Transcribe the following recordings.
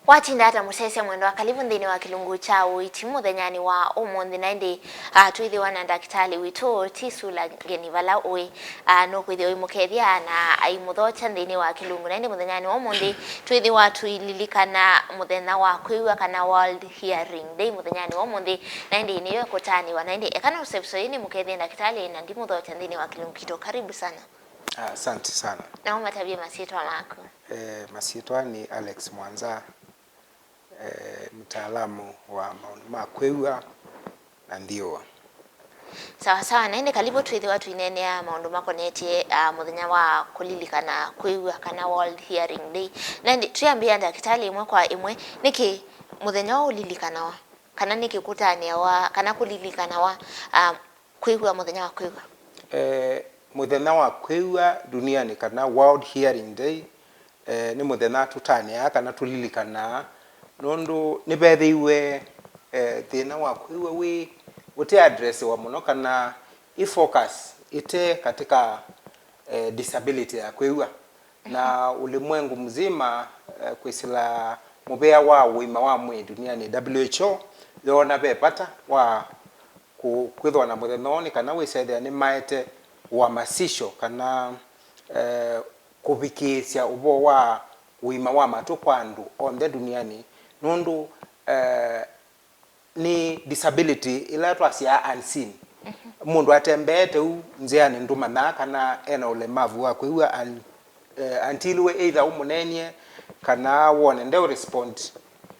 Watinda hata musese mwendo wa kalibu ndini wa kilungu cha Uiiti Muthenya wa umuthi naindi twithi wana ndakitali wito tisula geni vala ui no kwithi imukethia na aimuthocha ndini wa kilungu naindi Muthenya wa umuthi twithi wa tuililikana muthenya wa Kwiwa kana World Hearing Day Muthenya wa umuthi naindi niyo kutani wa naindi ekana usefso ini mukethia ndakitali na ndimu thocha ndini wa kilungu kito. Karibu sana. Asante sana. Naomba tabia masitwa mako. Masitwa ni Alex Mwanza, mtaalamu wa Kwiwa na Ndiwa. Sawa sawa, naende karibu twithi watu inene ya maundu mako netie muthenya wa kulilikana Kwiwa kana World Hearing Day. Naende tuyambia ndakitali imwe kwa imwe niki muthenya wa ulilikana wa kana niki kutania wa kana kulilikana wa Kwiwa muthenya wa Kwiwa. Muthenya wa Kwiwa duniani kana World Hearing Day ni muthenya tutania kana tulilikana nondu nibethiwe thina wa Kwiwa wi uti address wa muno kana focus ite katika disability ya Kwiwa na ulimwengu mzima kwisila mubea wa wima wa mwe duniani WHO yona bepata wa kwithwa na muthenya kana wisethia ni maete wa masisho kana kubikisya ubo wa wima wa matu kwa andu onthe duniani nundu ni disability ila twasia unseen. Mundu atembete u nziani ndumana kana ena ulemavu wa Kwiwa until we either umunenie kana wone nde respond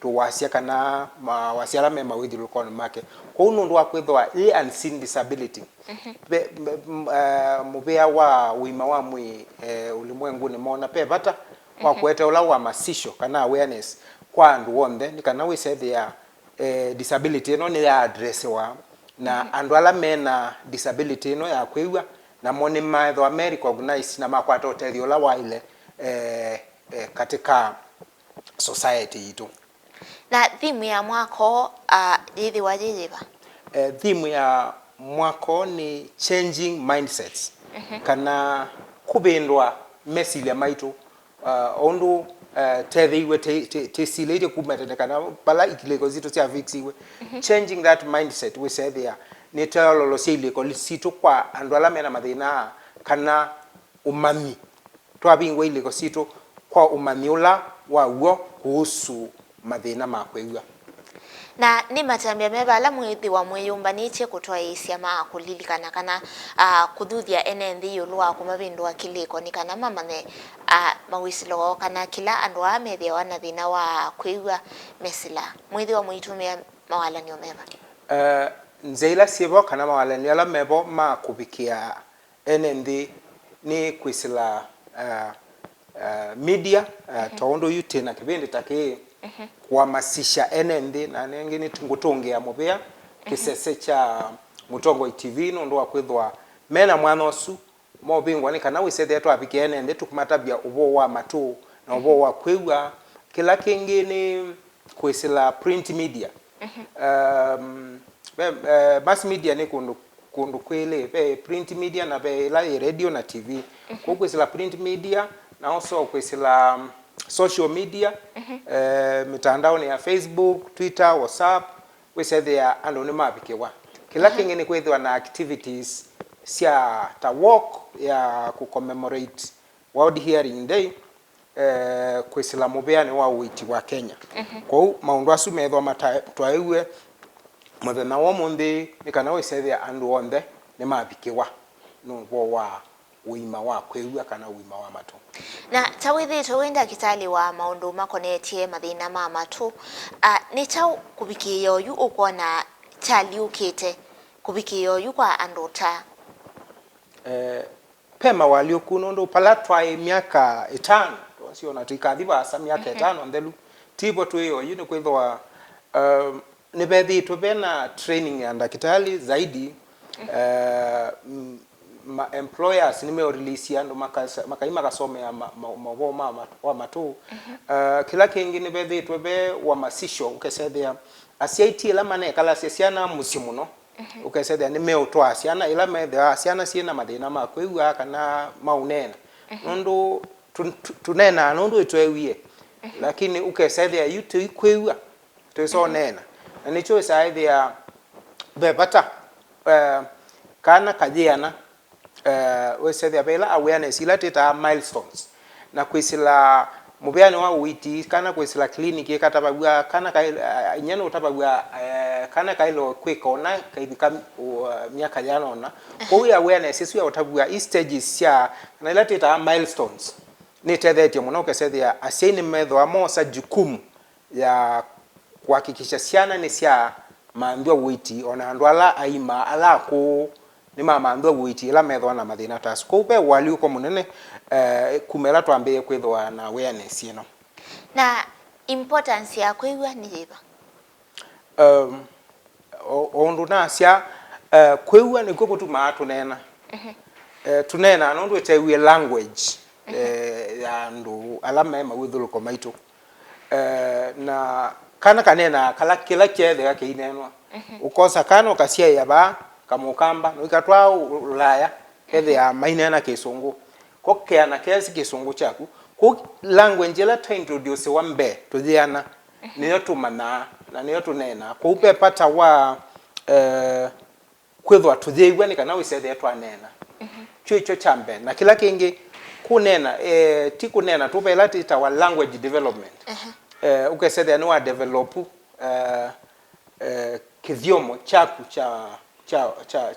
to wasia kana wasiala mema withirul kon make ko nundu wa kwithwa unseen disability. Mubea wa wima wa mwi ulimwengu ni mona pebata kwa kwete ula wa masisho kana awareness kwa andu wonthe ni kana wisethia disability no ni ya address wa na andu ala mena disability no ya Kwiwa na moni maitho America organize na makwata utethio la waile katika society itu. Na thimu ya mwako yithi wajijiba? Thimu ya mwako ni changing mindsets. Kana kubindwa mesilia maitu ondu tethiwe tesilete kumetete kana pala ikileko zito cia fixiwe. Changing that mindset we say there ni tololo sileko lisito kwa andu ala mena mathina kana umami twabingwa ileko sito kwa umami ula wawo kuhusu mathina ma Kwiwa. Na ni matambia meba ala mwithi wa mwiyumbanitie kutwa isia ma kulilikana kana kuthuthia enenthi yulu wa kumabindwa kiliko ni kana mamane mawisilo kana kila andu amethia wana thina wa Kwiwa mesila mwithi wa mwitumia mawala ni omeba nzeila sibo kana mawala ni ala mebo ma kubikia enenthi ni kwisila media tondo Uiiti na kibindi take kuhamasisha enenthi na nengini ngutungia mubea kisese cha Mutongo TV no ndo wakwithwa mena mwana osu mo bingwa ni kana wisethia twabikia enenthi tukumatabia ubo wa matu na ubo wa Kwiwa kila kingi ni kwisila print media. Mass media ni kundu kwele print media na be la radio na TV kwisila print media na also kwisila social media mitandao ni ya Facebook, Twitter, WhatsApp we say there anonymous bikewa kila kingi ni kwithwa na activities sia ta walk ya ku commemorate World Hearing Day kwisila mubea ni wa Uiiti wa Kenya. Kwa maundu asu methwa matwaiwe muthenya wa muthi ni kana we say there andu onthe ni mabikewa no wa wima wa Kwiwa kana wima wa matu. Na tawithi tuwenda kitali wa maundu makonetie mathina ma matu ni chau kubikiyo yu uko na chali ukite kubikiyo yu kwa andota pema walio kunondo palatwa miaka 5 sio na tukadhiba asa miaka 5 ndelu tipo tu hiyo yino kwithwa ni bethi tubena training ya ndakitali zaidi employers nime release ando makaima kasome ya maboma wa matu kila kingi ni bethi twebe wa masisho ukesethia asiaiti la mane kala siana musimu no ukesethia ni meutwa siana ila metha siana siena mathina ma Kwiwa kana maunena nundu tunena nundu itwewie lakini ukesethia yutu ikwiwa tuiso nena na nicho isaithia bebata kana kajiana wesethia bela awareness ila tita milestones na kwisila mubeani wa Uiiti kana kwisila clinic katabagwa kana nyene utabagwa kana kailo kwikona kaibika miaka yanona kwa hiyo awareness isu ya utabagwa stages cia na ila tita milestones ni tethetie muno ukesethia asieni metho amosa jukumu ya kuhakikisha ciana ni cia maandwa Uiiti ona andu ala aima ala ku ni maandwa Uiiti ila metho na mathina tasu kwa ube wali uko munene kumela twambie kwithwa na awareness ino na importance ya Kwiwa ni jiba ondu na cia Kwiwa ni kuko tuma tunena tunena nondu etewie language ya ndu alama ema withuluko maitu na kana kanena kala kila kiethe yake inenwa ukosa kana ukasia yaba kamukamba nikatwa ulaya kethe ya mainena kisungu kokeana kesi kisungu chaku ko language la ta introduce wambe tuthiana niyo tumana na niyo tunena ko upepata wa kwithwa tuthiigwa ni kana wisethe twanena chicho chambe na kila kingi kunena ti kunena tupela tita wa language development ukesethia ni wa develop kithiomo chaku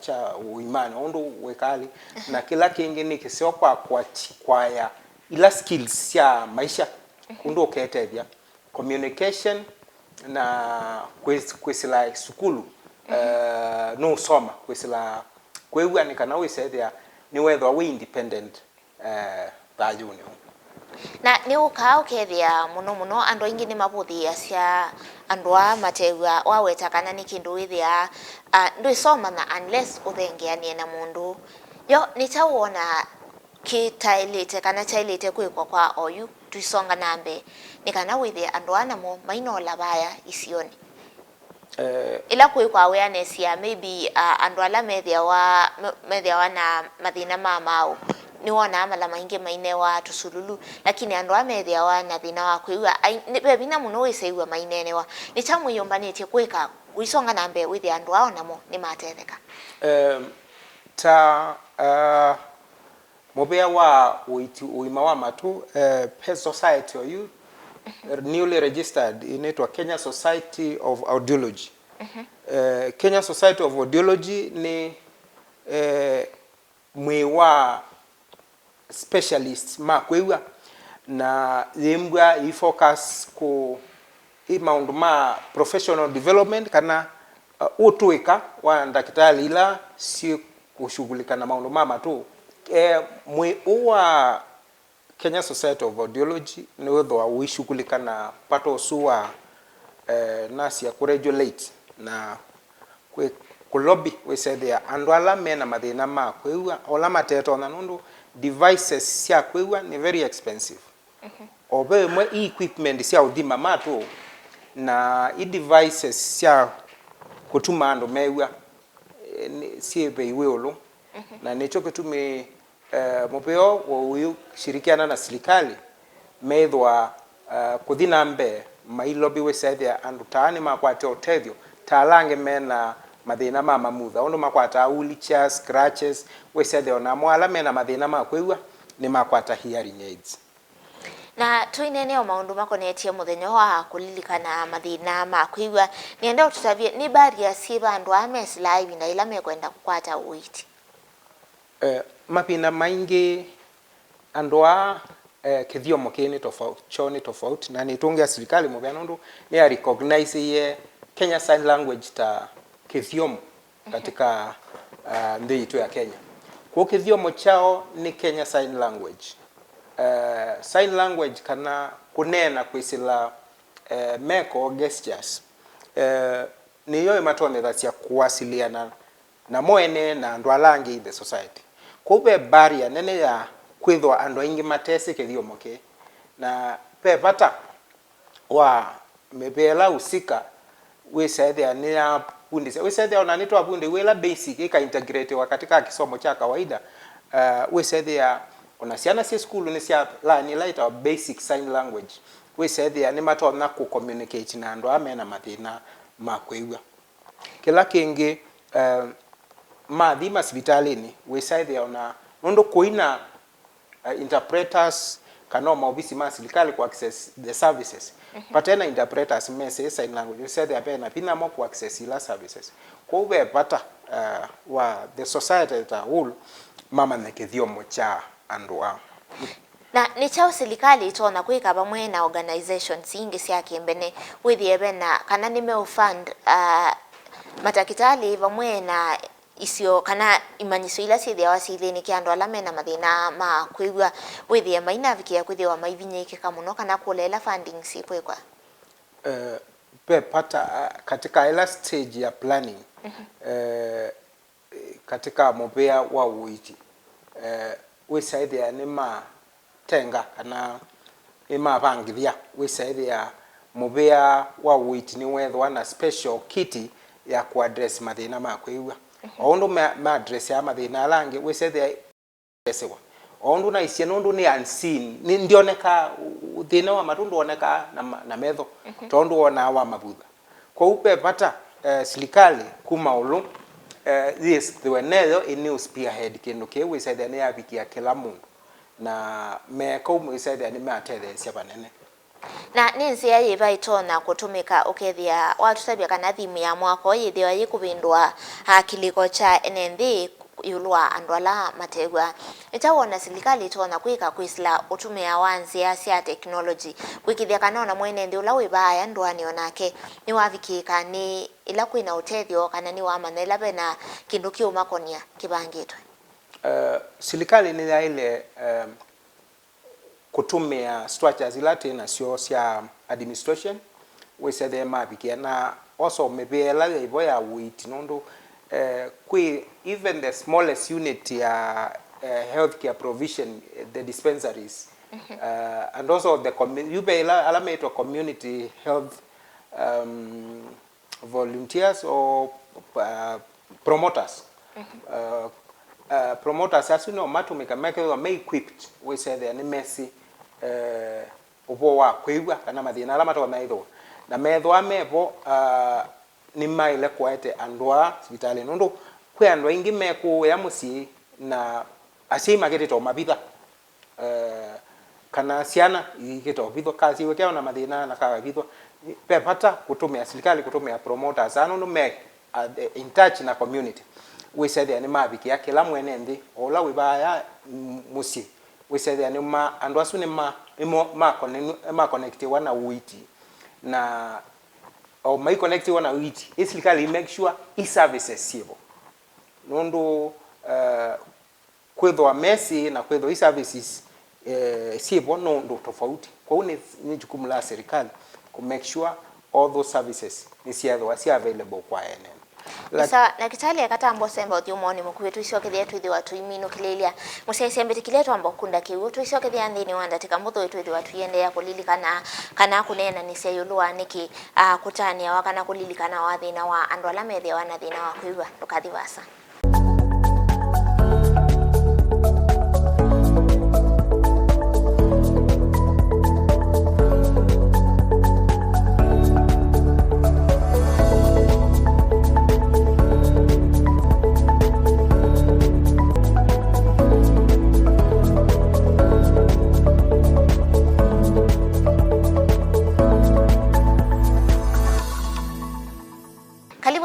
cha uimani ondu wekali na kila kingi ni kisio kwa ya ila skills ya maisha undu uketethia communication na kwisila sukulu no soma kwisila kwiwa ni kana wisethia ni wethwa we independent thayuni na ni ukao kethia muno andu ingi ni mabuthia cia andu a matewa waweta kana ni kindu withia ndwisoma na unless uthengeanie na mundu yo nitawona kitailite kana chailite kwikwa kwa oyu tuisonga nambe ni kana withia andu anamo mainola baya isioni ila kwikwa awareness ya maybe andu ala methia wa na mathina mamao ni wona amala maingi maine wa tusululu lakini andu amethia wa na thina wa Kwiwa bebina muno wiseiwa mainene wa ni tamu yombanite kwika wisonga nambe withi andu ao namo ni matetheka mobea wa Uiiti uima wa matu Pet Society or you newly registered inaitwa Kenya Society of Audiology Kenya Society of Audiology ni mwiwa specialists ma Kwiwa na yembwa I focus ko maundu ma professional development kana utuika wa ndakitali ila si kushughulika na maundu mama tu mwe uwa Kenya Society of Audiology ni wethwa wishughulika na pato suwa nasi ya kuregulate na kulobi wisethia andu ala mena mathina ma Kwiwa ola mateto na nundu devices cia Kwiwa ni very expensive obe mwe equipment cia uthima matu na devices cia kutuma andu mewa siebe iweulu na nicho kitume mupeo uyu shirikiana na serikali methwa kuthina mbe mailobi wesethia andu taani makwate otethio talange mena mathina ma mamutha ondo makwata wheelchairs scratches wesethia na mwala mena mathina ma Kwiwa ni makwata hearing aids na tuinene o maundu makonetie muthenya wa kulilikana mathina ma Kwiwa nienda ututavie ni baria siba andu amesila hivi na ila mekwenda kukwata Uiiti mapina maingi andu a kithiomo kini tofauti na nitungia serikali mubea nundu ni a recognize ye Kenya Sign Language ta kithiomo katika nthi yetu ya Kenya kwa kithiomo chao ni Kenya Sign Language sign language kana kunena kwisila meko gestures niyo imatone cia kuwasiliana na moene na andu alangi in the society kube barrier nene ya kwithwa andu aingi matese kithiomo ke na pepata wa mebela usika wisethia ni ya pundi wisethia ona ni twa pundi wela basic ika integrate katika kisomo cha kawaida wisethia ona ciana cia skulu ni cia learn later basic sign language wisethia ni matona ku communicate na andu amena mathina ma kwiwa kila kingi mathi masibitali-ini wisethia ona nundu kuina interpreters kana maofisi ma serikali ku access the services patena interpreters mese sign language wisethia pena pina mo ku access ila services ko we pata wa the society as a whole mama nekithiomo cha andu a na ni chao serikali itona kwika bamwe na organizations ingi cia kimbene withie bena kana nime fund matakitali bamwe na isio kana imanyiso ila cithia wasithini ki andu ala mena mathina ma kwiwa withie maina vikia kwithia maivinyikika muno kana kulela funding sipwekwa pe pata katika ila stage ya planning katika mobea wa Uiiti wisethia ni ma tenga kana ima bangithia wisethia mobea wa Uiiti ni wethwa na special kit ya ku address mathina ma kwiwa ondu ma address ya mathina alangi wisethia addresswa ondu na icie nundu ni unseen ni ndioneka thina wa matundu oneka na metho tondu ona wa mabutha kwa upe pata serikali kuma ulu yes they were neither in new spearhead kindu ke wisethia ni abikia kila mundu na meko wisethia ni matethecia banene na ninsi ya yiva itona kutumika ukethia watu tabia kana thimu ya mwako yithio yikubindwa kiliko cha NND yulwa andwala mategwa itawona serikali itona kwika kwisla utumia wanzia cia technology kwikithia kana ona mwene ndi ula wibaya ndwani onake ni wavikika ni ila kwina utethio kana ni wa manela bena kindu kiuma konia kibangitwe serikali ni ile kutumia structures ila tena sio cia administration wisethia mabikia na also mebela ibo ya Uiiti nundu kwi even the smallest unit ya healthcare provision the dispensaries and also the alameto community health volunteers or promoters promoters as you know matumika make equipped wisethia ni mesi ubo wa kwiwa kana mathina ala matwa maitho na methwa mevo ni maile kwaete andwa hospitali nundu kwi andwa ingi meku ya musi na asima gitito mabitha kana ciana igito bitho kazi wekea na mathina na kawa bitho pe pata kutumia serikali kutumia promoters anu me in touch na community wisethia ni mabikia kila mwene ndi ola wibaya musi wisethia ni ma andu asu ni ma connect wana Uiiti na o mai connect wana Uiiti serikali make sure e services sibo nundu kwethwa mesi na kwethwa e services sibo ndo tofauti kwa ni jukumu la serikali ku make sure all those services ni siathwa si available kwa NN Sa na kitali akatambo semba uthumoni mukuwe tuicokethia twithi watu imino kilelia musese kiletu ambo kunda kiwu tuicokethia ndini wanda tika mutho twithi watu yendea kulilikana kana kunena ni sayulwa niki kutania wakana kulilikana wa thina wa andu ala methia wana thina wa kwiwa tukathivasa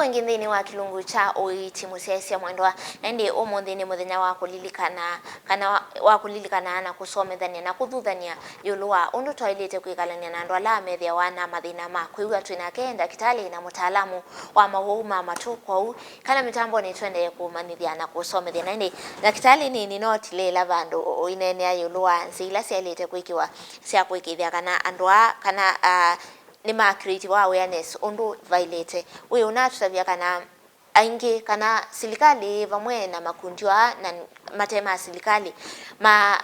ngindini wa kilungu cha Uiiti musese mwendwa ndi umuthini muthenya wa kulilikana kana wa kulilikana na kusomethania na kuthuthania yulwa undu toilete kwikalania na andu ala methia wana mathina ma kwiwa twina kenda kitali na mutaalamu wa mauma matu kwau kana mitambo ni twende kumanithia na kusomethia na ndi na kitali ni noti lela vandu inene ya yulwa nsila sialete kwikiwa sia kwikithia kana andu kana ni ma create wa awareness undu violate we unatutabia kana aingi kana serikali vamwe na makundiwa na matema serikali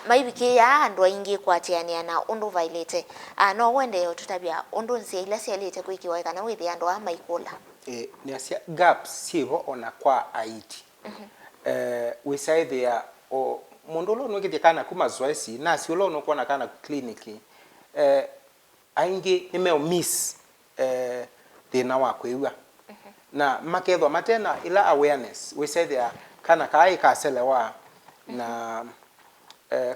maibikia andu aingi kwatiania na undu violate no wende tutabia undu nsi ila sialete kwikiwa kana withi andu maikula ni asia gaps sivo ona kwa Uiiti we say there o mundu lo nwikithia kana kuma zoezi na si ulo no kuona kana clinic aingi nimeo miss thina wa kwiwa na makethwa matena ila awareness we say there kana kai kaselewa na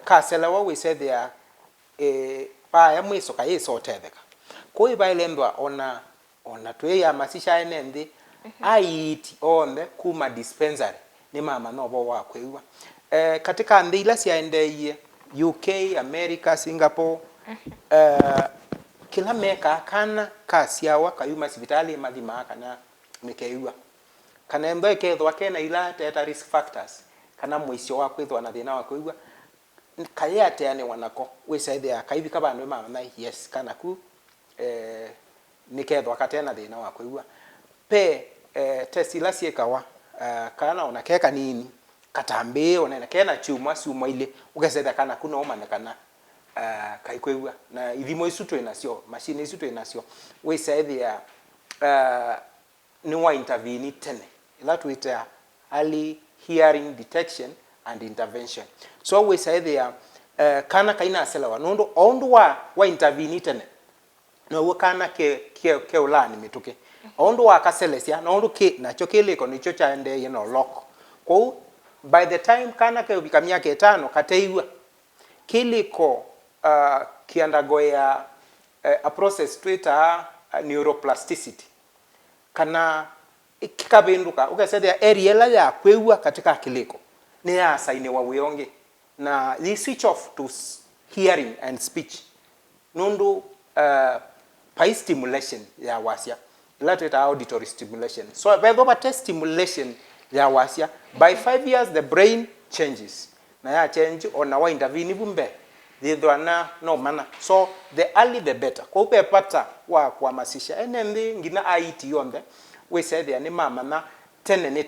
kaselewa we say there pa ya mwiso kai so tetheka koi bailendwa ona twe ya masisha enendi Uiiti onde kuma dispensary ni mama nobo wa kwiwa katika ndila siaendeye UK, America, Singapore kila meka kana kasiawa kayuma hospitali madhima kana mekeiwa kana ndo ekethwa kena ila teta risk factors kana mwisho wa kwithwa na thina wa kuigwa kayate ane wanako we say there kaibi kabandu mama na yes kana ku nikethwa katena thina wa kuigwa pe test ila siekawa kana ona keka nini katambe ona kena chuma suma ile ugeseda kana kuno omana kana kaikwewa na ithimo isuto inasio machine isuto inasio we say there ni wa intervene tene ila tuita early hearing detection and intervention so we say there kana kaina aselawa nondo ondo wa intervene tene no kana ke ulani mituke ondo wa kaselesia nondo ke na chokele ko nicho chaende you know lock ko by the time kana ke bikamia ke 5 kateiwa kiliko kiandagoya a process twitter neuroplasticity kana kikabenduka ukasema area la ya kwewa katika kiliko ni ya saine wa wionge na the switch off to hearing and speech nondo by stimulation ya wasia ila tuita auditory stimulation so by stimulation ya wasia by 5 years the brain changes na ya change ona wa intervene bumbe thithwana no mana so the early the better ko upepata wa kuhamasisha enendi ngina Uiiti yonde we say there ni mama na tene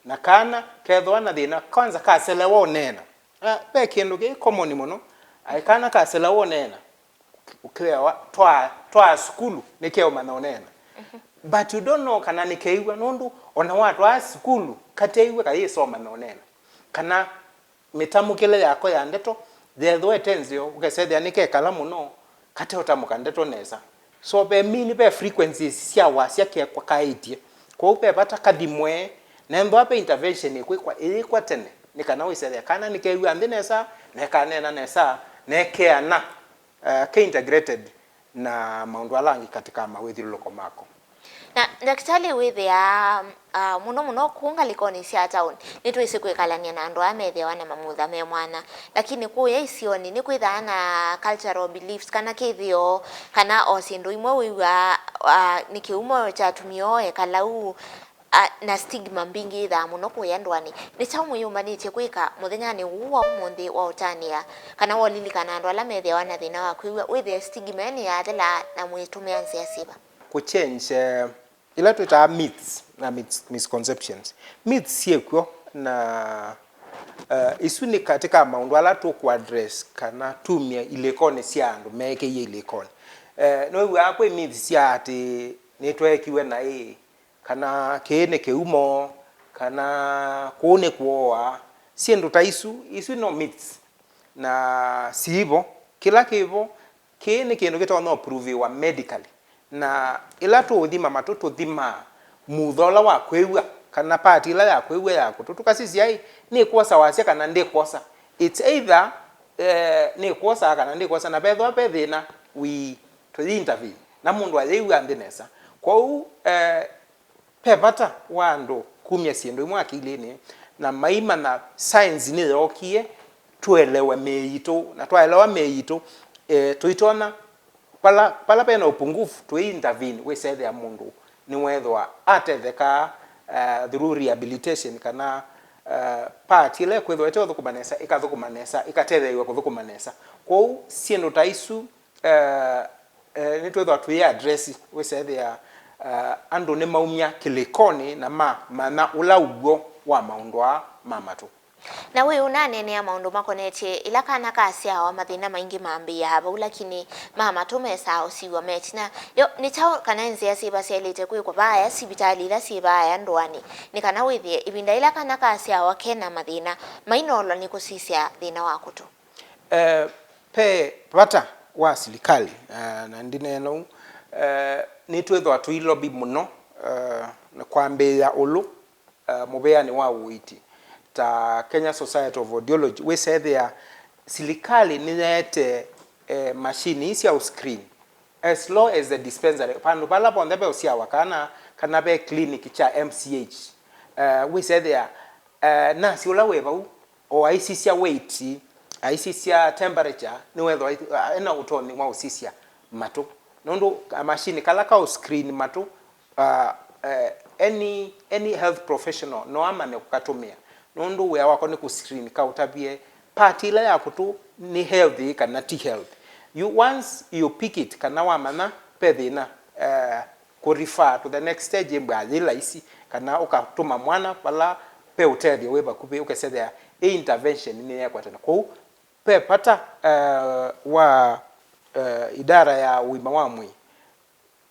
na kana kethwa na thina kwanza kaselewa onena pe kindu ki common muno ai kana kaselewa onena ukwewa twa school nikeo mana onena but you don't know kana nikeiwa nondu ona watu a school kateiwa kayisoma na onena kana mitamukile yako ya ndeto thethwe tenzio ukesethia nike kalamu no kate utamuka ndeto neza so be mini be frequencies cia wasia ke kwa kaitie kwa upe pata kadimwe na ndo ape intervention ikwa ilikuwa tene nikana wisethia kana nikeiwa ndinesa na kana nesa nekeana ke integrated na maundu alangi katika mawithiruloko mako na daktari withia muno kuunga likoni cia town nitwise kwikalania na andu amethia wana mamutha me mwana lakini kuya isioni ni kwitha na cultural beliefs kana kithio kana osindu imwe wiwa ni kiumo cha tumio ekalau na stigma mbingi tha muno kuya ndwani ni chamu yumbanitie kwika muthenyani uwa mundi wa utania kana wolilikana andu ala methia wana thina wa kwiwa with stigma ni yathela na mwitumia nsia siba ku change ila tuita myths na misconceptions myths siekwo na isuni katika maundu ala tu ku address kana tumia ilekone cia andu meke ye ilekone no wa kwe myths cia ati nitwekiwe na kana kene keumo kana kuone kuoa siendo taisu isu no myths na sibo kila kibo kene kendo gitono prove wa medically na ila tu thima matoto thima muthola wa kwewa kana party ila ya kwewa yako tutukasisi ai ni kosa wasia kana ndi kosa it's either ni kosa kana ndi kosa na betho thina we to intervene na mundu ayewa ndinesa kwa u pepata wando kumya siendo imwe akilini na maima na science ni yokie tuelewe meito na tuelewa meito tuitona pala pena upungufu tu intervene we say there mundu ni wethwa atetheka through rehabilitation kana part ile kwethwa eto thukumanesa ikathukumanesa ikatethewa kuthukumanesa kwa siendo taisu ni twethwa tu address we say there andu ne maumya kilikoni na mana ulaugo wa maundwa mamatu na we unane ne maundu makonetie ila kana kasia wa mathina maingi mambia haba lakini mama tumesa usiwa metina yo ni tao kana nzia siba selete kwa baya sibitali la sibaya ndwani ni kana withie ibinda ila kana kasia wa kena mathina mainolo ni kusisia thina wakutu pe pata wa serikali na ndineno ni twethwa twilobi muno na kwambia ulu mubeani wa Uiiti ta Kenya Society of Audiology we say there serikali ni yete machine isi au screen as low as the dispensary pandu pala ponde be usia wakana kana be clinic cha MCH we say there na si ula weba o aisisia weight aisisia temperature ni wetho ena utoni wa usisia matu nondo machine kala ka screen matu any health professional no amane kukatumia nondo we wako ni ku screen ka utabie part ile ya kutu ni healthy kana ti health you once you pick it kana wa mana pedina ku refer to the next stage mbwa isi kana ukatuma mwana pala pe utedi weba kupe ukeseda intervention ni ya kwatana kwa pe pata wa idara ya uima wa mwi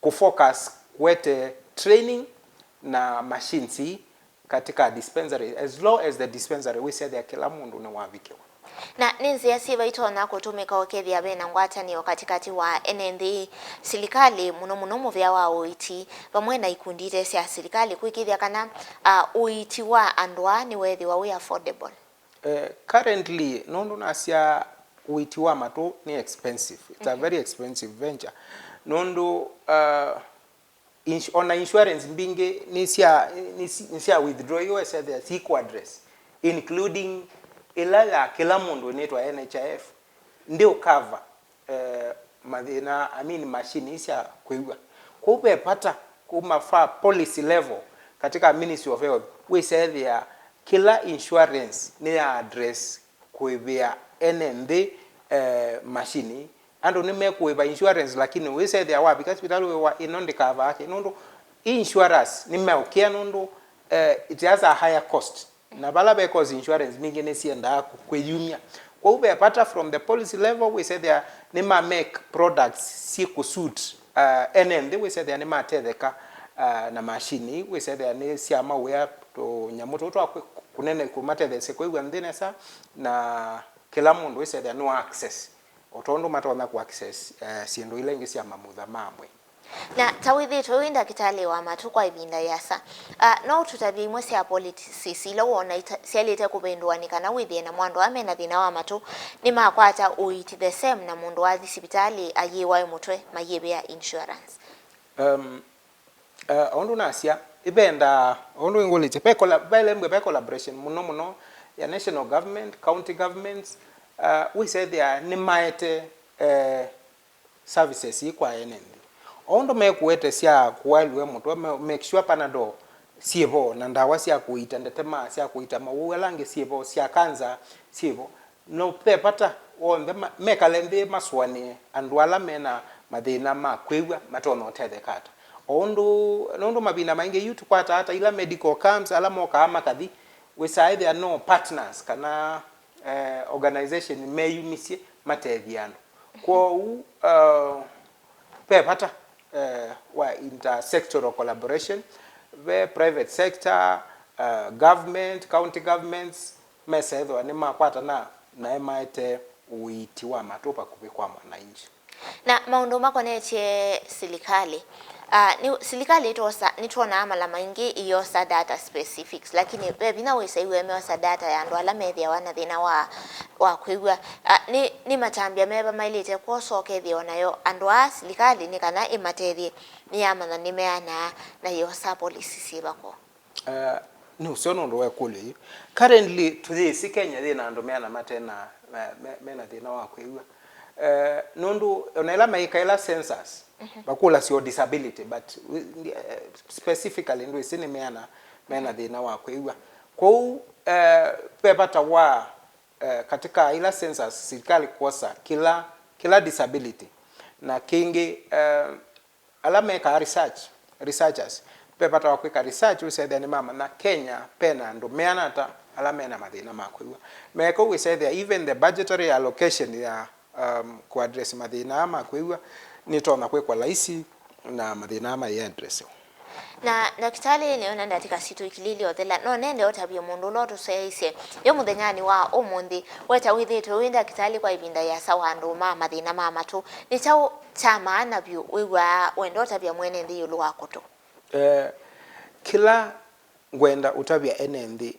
kufocus kwete training na machines katika dispensary as low as the dispensary we say there kila mundu na wavikewa na ninzi ya siva itona kutumika okethia bena ngwatani katikati wa NND serikali muno vya wa Uiiti bamwe na ikundite cia serikali kwikithia kana Uiiti wa andwa ni wethi wa we affordable currently nondo nasia Uiiti wa matu ni expensive it's a very expensive venture nondo on insurance mbinge nisia withdraw you said the SICO address including ilaga kila mundu inaitwa NHIF ndio cover madina machine isia Kwiwa kupe pata kumafa policy level katika Ministry of Health we say there kila insurance ni address kuibia NND machine ando ni mekuiba insurance lakini we say there wa because hospital we wa inondi cover yake nondo insurance ni meukia nondo it has a higher cost na bala because insurance mingi nesienda kweyumia kwa ube pata from the policy level we say there ni ma make products si kusuit NND we say there ni ma tetheka na machine we say there ni si ama we to nyamoto to kunene kumate the sekwe ndinesa na kila mundu we say there no access otondo matona ku access siendo ile ngisi ya mamutha mamwe na tawithi twinda kitale wa matu kwa ibinda yasa no tutabi mwesi ya politics ilo wona sialite kubendwani kana withie na mwando amena thina wa matu ni makwata Uiiti the same na mundu wa hospitali ayiwa mutwe mayebea insurance ondo nasia ibenda ondo ngolite pekola bale mbe collaboration muno ya national government county governments we say there ni maete services kwa NND ondo mekuete sia kuwalwe mtu make sure panado siebo na ndawa sia kuita ndetema sia kuita maulange siebo sia kanza siebo no pepata on mekalembe maswani andwala mena madina ma Kwiwa matono tede kata ondo mabina mainge yutu kwata hata ila medical camps ala moka ama kadhi we say there no partners kana organization meyumisie matedhiano kwa pepata wa intersectoral collaboration the private sector government county governments mesedho ni makwata na emaite Uiiti wa matopa kubikwa mwananchi na maundu mako neche serikali ni serikali itosa nitona amala maingi iyo sa data specifics lakini bina we say we sa data ya ndo ala media wana thina wa Kwiwa ni matambia meba mailite ko soke thio nayo andwa serikali ni kana imaterie ni amana ni meana na yo sa policy sibako no sono ndo wakule currently today si Kenya thina ndo meana matena mena thina wa Kwiwa nondo onaila maikaila census bakula sio disability but specifically ndo isini meana thina wa Kwiwa kwa pepata wa katika ila census serikali kosa kila disability na kingi alama ka researchers pepata wa kwika research usaidia ni mama na Kenya pena ndo meana ata alama na madhina ma Kwiwa meko we say that even the budgetary allocation ya ku address madhina ma Kwiwa nitona kwa laisi na madhina ma ya address na daktari niona ndatika situ ikilili othela no nende otabia mundu loto seise yo muthenyani wa umundi weta withitwe winda kitali kwa ibinda ya sawa nduma mathina mama tu ni chao cha maana byo wiwa wendo tabia mwene ndi yulu wako tu kila gwenda utabia enendi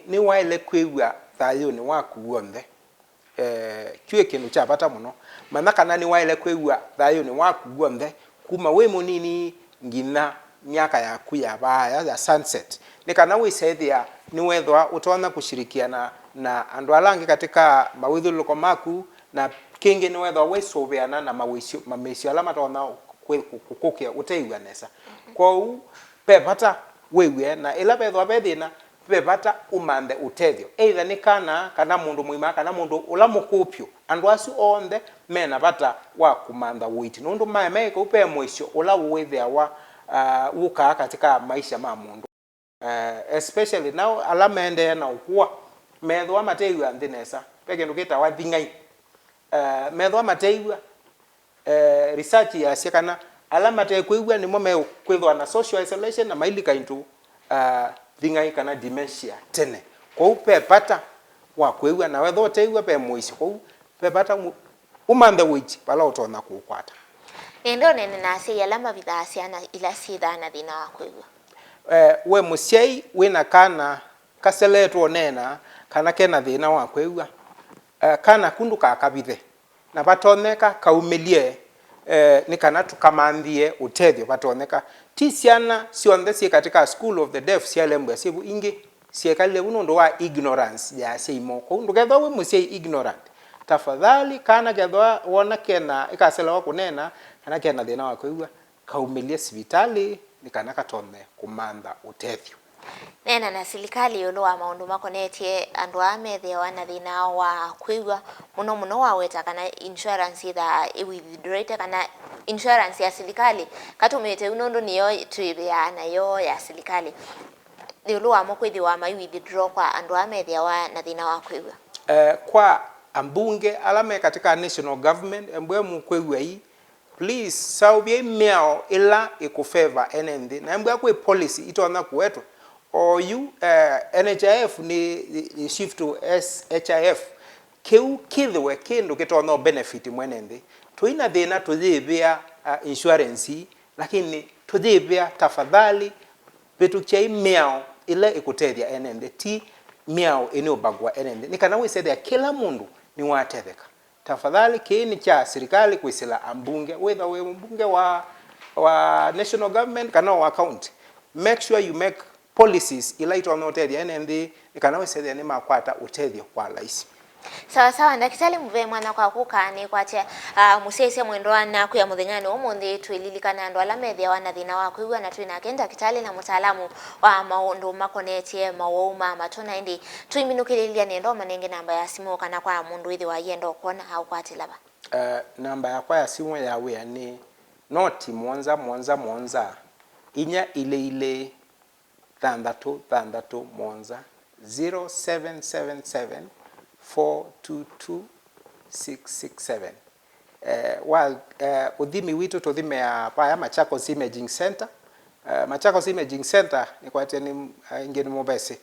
ni waile kwiwa thayo ni waku wonde kiwe kinu cha bata muno manaka nani waile kwiwa thayo ni waku wonde kuma we munini ngina miaka yaku ya baya ya sunset nikana wisethia ni wethwa utona kushirikiana na andu alangi katika mawithuluko maku na kingi ni wethwa wesobeana na mamesio alama tona kukukia uteiwa nesa kwa pepata wewe na ila bethwa bethina pepata umande utethio either ni kana mundu muima kana mundu ula mukupyo andu asu onde mena bata wa kumanda Uiiti nundu maemeka upe mwisho ula wethia wa uka katika maisha ma mundu especially now alamende na ukua methwa mateiwa ndinesa peke ndukita wa thingai methwa mateiwa research ya sekana alamate kwiwa ni mome kwithwa na social isolation na mailika into thingai kana dementia tene kwa upe pata wa kwiwa na wetho teiwa pe mwisho kwa upe pata umande Uiiti pala utona kukwata nendo nene na se alama bidasiana ila sidana thina wa kwiwa we musiai wina kana kaseletwo nena kana kena thina wa kwiwa kana kundu kakabithe na batoneka kaumelie ni kana tukamandie utethio batoneka ti ciana cionthe ci katika school of the deaf cialembwa cibu ingi ciekale uno ndo wa ignorance ya ciimo ko ndukethwa we musiai ignorant tafadhali kana gethwa wona kena ikaselewa kunena kana kena thina wa kwiwa kaumelie sibitali ni kana katone kumanda utethio nena na serikali yolo wa maundu makonetie andu amethia wana thina wa kwiwa muno waweta kana insurance tha withdraw kana insurance ya serikali katumete unondo niyo twibia na yo ya serikali yolo wa mokwithi wa mai withdraw kwa andu amethia wana thina wa kwiwa kwa ambunge alame katika national government ambwe mukwiwa hii please saubie miao ila ikufavor enendi na mbwa kwa policy itona kuwetwa or you NHIF ni shift to SHIF kiu kithwe kindu kitona benefit mwenendi tuina thina tuthibia insurance lakini tuthibia tafadhali betu chai miao ila ikutethia enendi ti miao ene bagwa enendi nikana wisethia kila mundu ni watetheka tafadhali kini cha serikali kwisila ambunge whether we mbunge wa national government kana wa county make sure you make policies ila itona utethia enendi nikana wisethia ni makwata utethio kwa laisi sawa ndakitali muve mwana kwa kukani kwache musese mwendo na kuya muthenyani umundi twililikana ndo alamethia wana thina wa kwiwa na twina kenda kitali na mutaalamu wa maundu makonetie mawouma matona indi twiminukililia nendo manenge namba ya simu kana kwa mundu ithi wa yendo kuona au kwatilaba namba ya kwa ya simu ya wea ni noti monza inya ile thandatu monza 0777 422-667 udhimi witu tudhime ya paya Machakos Imaging Center Machakos Imaging Center ni kwa teni ingeni mobese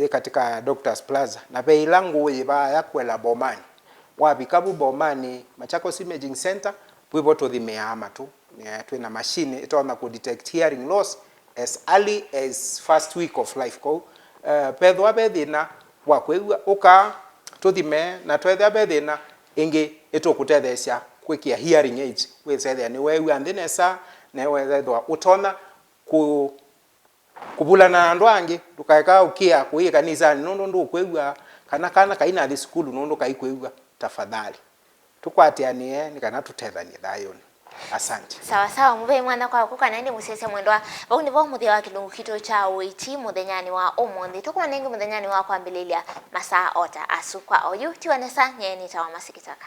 katika Doctors Plaza na bei langu ya kwela Bomani wabikabu Bomani Machakos Imaging Center wibo tudhime ya amatu tuina machine itaona ku detect hearing loss as early as first week of life ko pedwa bedina wakwewa uka tuthime na twetha bethina ingi itukutethecia kwikia hearing aids wethetha ni wewe andinesa na wethethwa utona kubulana andu angi tukaeka ukia kuyi kanisa nundu ndu kwegwa kana kaina thi school nundu kaikwegwa tafadhali tukwatianie ni kana tutethanie thayoni asante sawa muve mwana kwa kukana ndi musese mwendwa bau ndi bo muthia wa kilungu kito cha Uiiti muthenyani wa umundi tukuma nengi muthenyani wa kwambililia masaa ota asukwa oyu tiwanesa nyeni tawa masikitaka